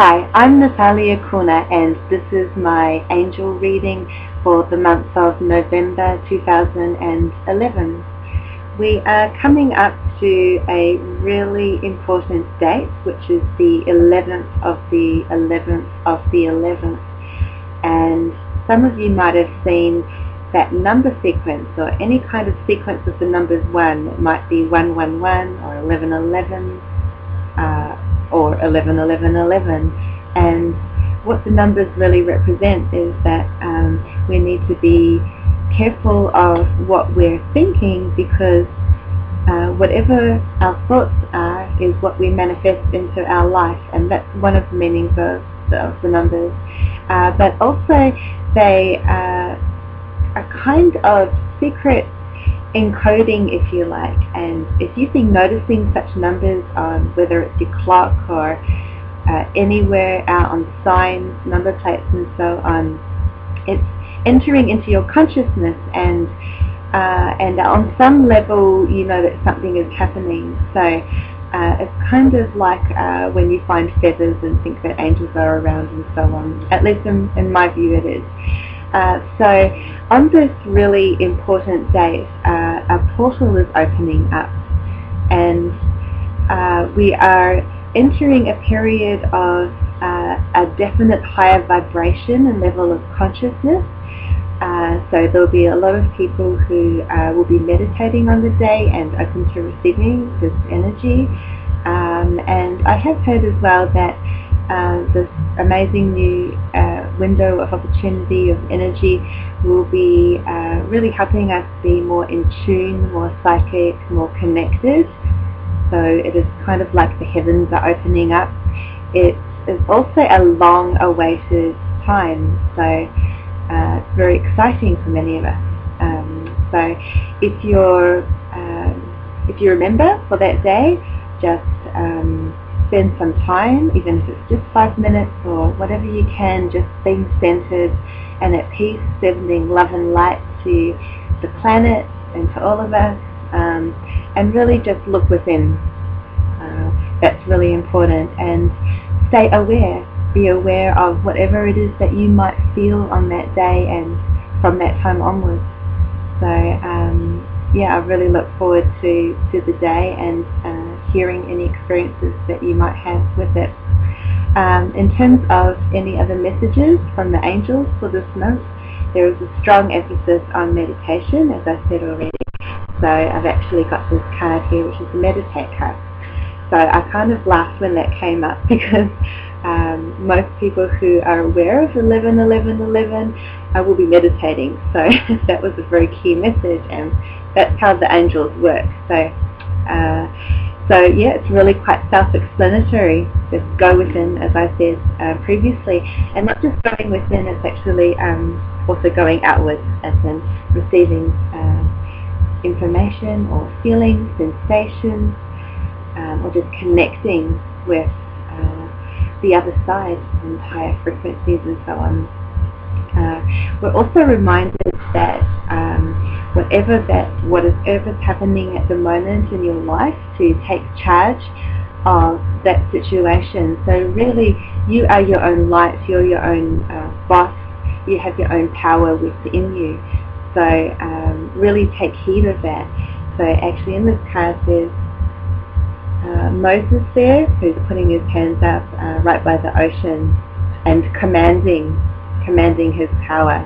Hi, I'm Natalia Kuna and this is my angel reading for the month of November 2011. We are coming up to a really important date, which is the 11th of the 11th of the 11th. And some of you might have seen that number sequence or any kind of sequence of the numbers 1. It might be 111 or 1111 or 111111. And what the numbers really represent is that we need to be careful of what we're thinking, because whatever our thoughts are is what we manifest into our life, and that's one of the meanings of the numbers. But also they are a kind of secret encoding, if you like, and if you've been noticing such numbers on whether it's your clock or anywhere out on signs, number plates and so on, it's entering into your consciousness, and on some level you know that something is happening. So it's kind of like when you find feathers and think that angels are around and so on. At least in my view it is. So on this really important date, a portal is opening up, and we are entering a period of a definite higher vibration and level of consciousness. So there'll be a lot of people who will be meditating on the day and open to receiving this energy. And I have heard as well that this amazing new window of opportunity of energy will be really helping us be more in tune, more psychic, more connected. So it is kind of like the heavens are opening up. It is also a long awaited time, so it's very exciting for many of us. So if you remember for that day, just spend some time, even if it's just 5 minutes or whatever you can, just being centered and at peace, sending love and light to the planet and to all of us, and really just look within. That's really important, and stay aware. Be aware of whatever it is that you might feel on that day and from that time onwards. So yeah, I really look forward to the day and hearing any experiences that you might have with it. In terms of any other messages from the angels for this month, there is a strong emphasis on meditation, as I said already. So I've actually got this card here, which is the meditate card. So I kind of laughed when that came up, because most people who are aware of 111111 will be meditating. So that was a very key message, and that's how the angels work. So yeah, it's really quite self-explanatory. Just go within, as I said previously, and not just going within, it's actually also going outwards, as in receiving information or feelings, sensations, or just connecting with the other side and higher frequencies and so on. We're also reminded that whatever's happening at the moment in your life, to take charge of that situation. So really, you are your own light, you're your own boss, you have your own power within you. So really take heed of that. So actually in this card there's Moses there, who's putting his hands up right by the ocean and commanding his power.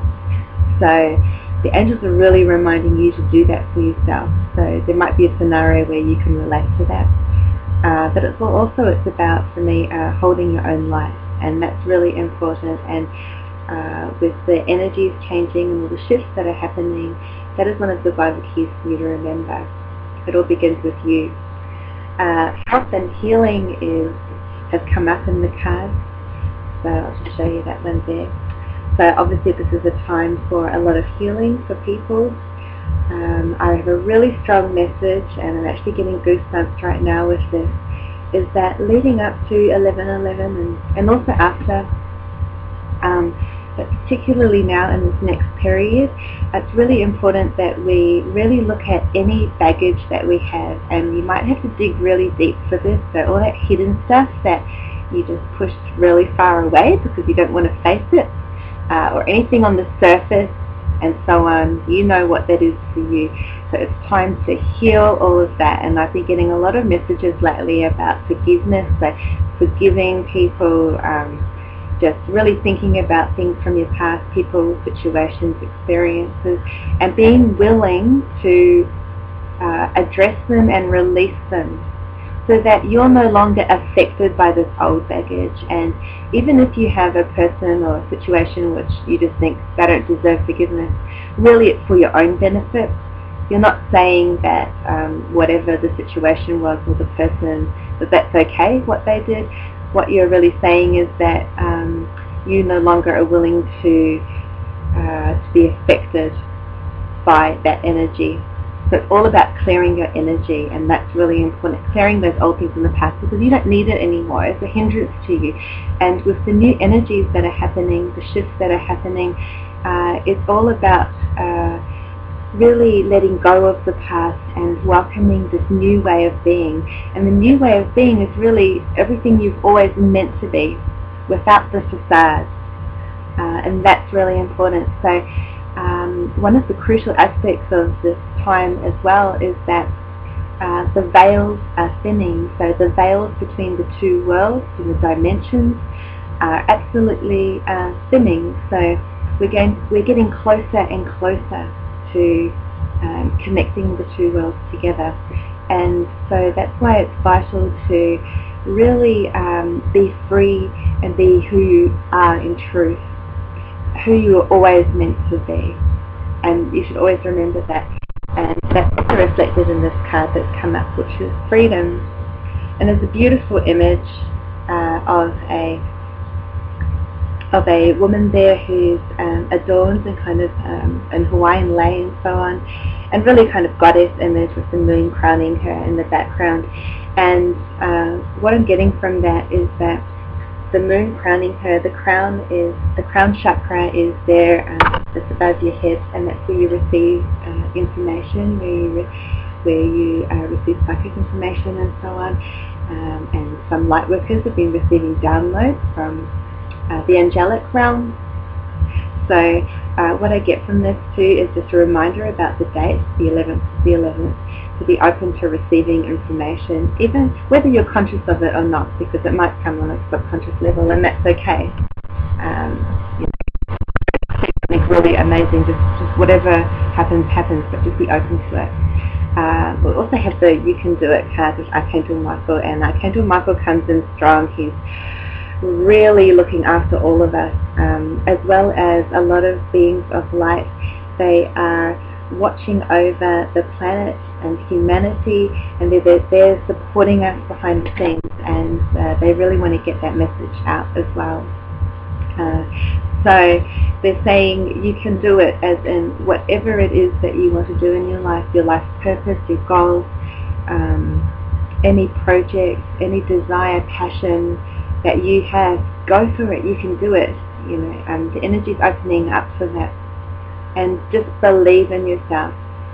So the angels are really reminding you to do that for yourself. So there might be a scenario where you can relate to that. But it's about, for me, holding your own light, and that's really important. And with the energies changing and all the shifts that are happening, that is one of the Bible keys for you to remember. It all begins with you. Health and healing has come up in the cards, so I'll just show you that one there. So obviously this is a time for a lot of healing for people. I have a really strong message, and I'm actually getting goosebumps right now with this, is that leading up to 11/11 and also after, but particularly now in this next period, it's really important that we really look at any baggage that we have, and you might have to dig really deep for this. So all that hidden stuff that you just push really far away because you don't want to face it, or anything on the surface and so on. You know what that is for you. So it's time to heal all of that. And I've been getting a lot of messages lately about forgiveness, so forgiving people, just really thinking about things from your past, people, situations, experiences, and being willing to address them and release them, so that you're no longer affected by this old baggage. And even if you have a person or a situation which you just think they don't deserve forgiveness, really it's for your own benefit. You're not saying that whatever the situation was or the person, that that's okay what they did. What you're really saying is that you no longer are willing to be affected by that energy. So it's all about clearing your energy, and that's really important. Clearing those old things in the past, because you don't need it anymore. It's a hindrance to you. And with the new energies that are happening, the shifts that are happening, it's all about really letting go of the past and welcoming this new way of being. And the new way of being is really everything you've always meant to be, without the facade. And that's really important. So one of the crucial aspects of this time as well is that the veils are thinning. So the veils between the two worlds and the dimensions are absolutely thinning. So we're getting closer and closer to connecting the two worlds together. And so that's why it's vital to really be free and be who you are in truth, who you were always meant to be. And you should always remember that. And that's also reflected in this card that's come up, which is freedom. And there's a beautiful image of a woman there who's adorned in kind of in Hawaiian lei and so on, and really kind of goddess image with the moon crowning her in the background. And what I'm getting from that is that the moon crowning her, the crown chakra is there, just above your head, and that's where you receive information, where you receive psychic information and so on. And some light workers have been receiving downloads from the angelic realm. So what I get from this too is just a reminder about the date, the 11th, to be open to receiving information, even whether you're conscious of it or not, because it might come on a subconscious level, and that's okay. Something really amazing, just whatever happens, but just be open to it. We'll also have the You Can Do It card with Archangel Michael, and Archangel Michael comes in strong. He's really looking after all of us, as well as a lot of beings of light. They are watching over the planet and humanity, and they're supporting us behind the scenes, and they really want to get that message out as well. So they're saying you can do it, as in whatever it is that you want to do in your life purpose, your goals, any project, any desire, passion that you have, go for it. You can do it. The energy's opening up for that. And just believe in yourself.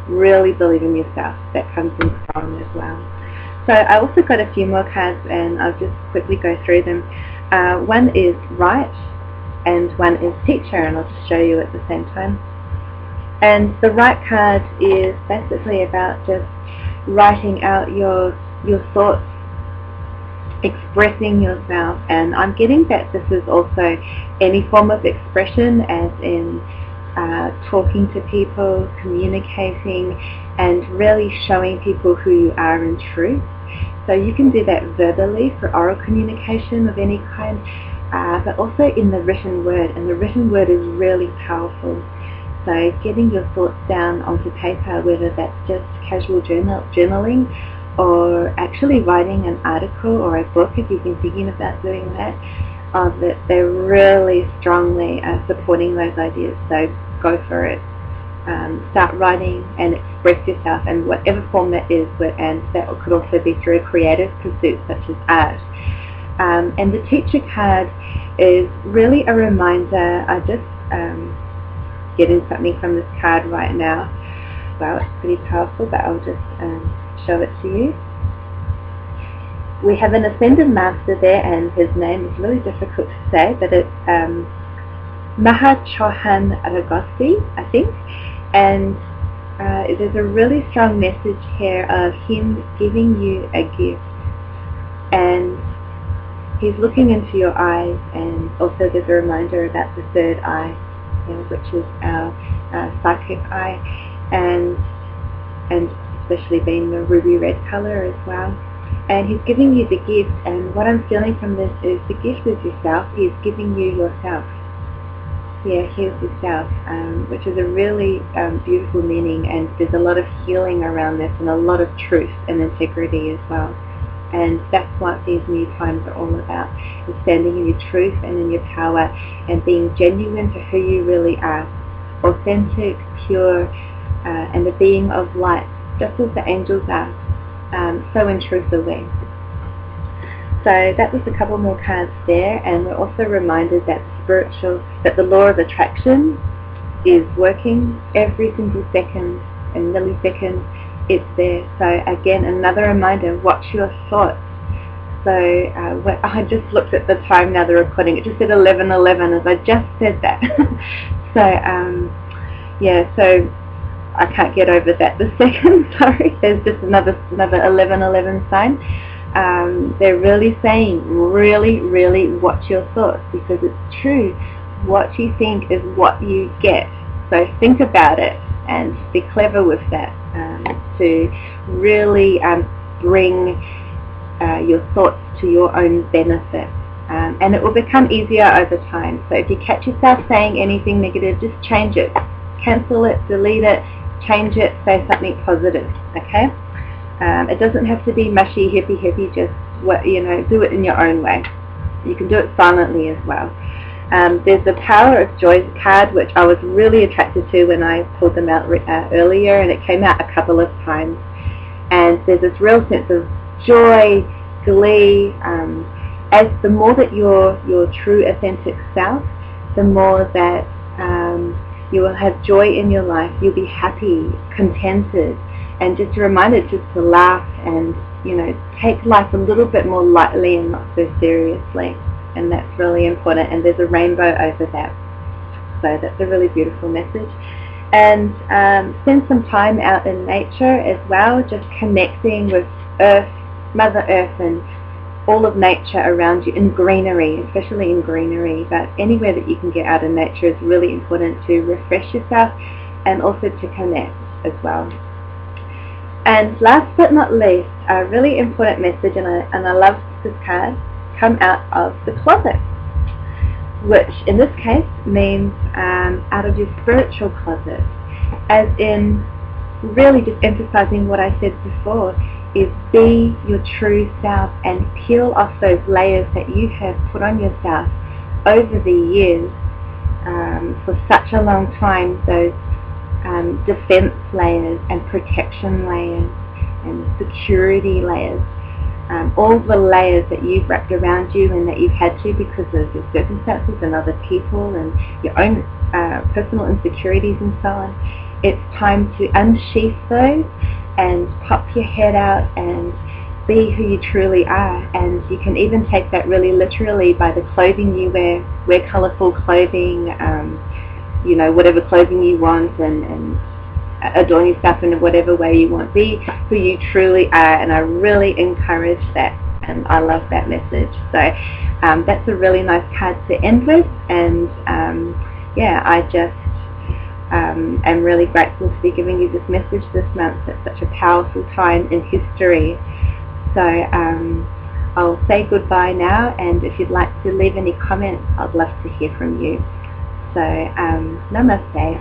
Really believe in yourself. That comes in strong as well. So I also got a few more cards, and I'll just quickly go through them. One is Right, and one is Teacher, and I'll just show you at the same time. And the Right card is basically about just writing out your thoughts, expressing yourself. And I'm getting that this is also any form of expression, as in talking to people, communicating, and really showing people who you are in truth. So you can do that verbally for oral communication of any kind, but also in the written word, and the written word is really powerful. So getting your thoughts down onto paper, whether that's just casual journaling, or actually writing an article or a book, if you've been thinking about doing that, they're really strongly supporting those ideas. So go for it. Start writing and express yourself in whatever form that is, and that could also be through a creative pursuit such as art. And the Teacher card is really a reminder. I just getting something from this card right now. Wow, it's pretty powerful, but I'll just show it to you. we have an ascended master there, and his name is really difficult to say, but it's Mahachohan Ragosi, I think, and there's a really strong message here of him giving you a gift, and he's looking into your eyes, and also there's a reminder about the third eye, which is our psychic eye, and especially being the ruby red color as well. And he's giving you the gift, and what I'm feeling from this is the gift is yourself. He's giving you yourself. Yeah, here's yourself, which is a really beautiful meaning, and there's a lot of healing around this, and a lot of truth and integrity as well. And that's what these new times are all about, is standing in your truth and in your power, and being genuine to who you really are, authentic, pure, and the being of light, just as the angels are, so in truth aware. So that was a couple more cards there, and we're also reminded that that the law of attraction is working every single second and millisecond. It's there. So again, another reminder, watch your thoughts. So I just looked at the time now, the recording, it just said 11:11 as I just said that. So yeah, so I can't get over that this second, sorry. There's just another 11:11 sign. They're really saying, really watch your thoughts, because it's true. What you think is what you get. So think about it and be clever with that, to really bring your thoughts to your own benefit. And it will become easier over time. So if you catch yourself saying anything negative, just change it. Cancel it, delete it, change it, say something positive, okay? It doesn't have to be mushy, hippie, just do it in your own way. You can do it silently as well. There's the Power of Joy card, which I was really attracted to when I pulled them out earlier, and it came out a couple of times. And there's this real sense of joy, glee, as the more that you're your true authentic self, the more that you will have joy in your life. You'll be happy, contented, and just a reminder just to laugh and take life a little bit more lightly and not so seriously. And that's really important, and there's a rainbow over that. So that's a really beautiful message. And spend some time out in nature as well, just connecting with Earth, Mother Earth, and all of nature around you, in greenery, especially in greenery. But anywhere that you can get out in nature is really important to refresh yourself and also to connect as well. And last but not least, a really important message, and I love this card, come out of the closet, which in this case means out of your spiritual closet, as in really just emphasizing what I said before, is be your true self and peel off those layers that you have put on yourself over the years, for such a long time, those defense layers and protection layers and security layers. All the layers that you've wrapped around you and that you've had to because of your circumstances and other people and your own personal insecurities and so on. It's time to unsheath those and pop your head out and be who you truly are. And you can even take that really literally by the clothing you wear. Wear colourful clothing, whatever clothing you want, and adorn yourself in whatever way you want. Be who you truly are, and I really encourage that, and I love that message. So that's a really nice card to end with, and I just am really grateful to be giving you this message this month at such a powerful time in history. So I'll say goodbye now, and if you'd like to leave any comments, I'd love to hear from you. So namaste.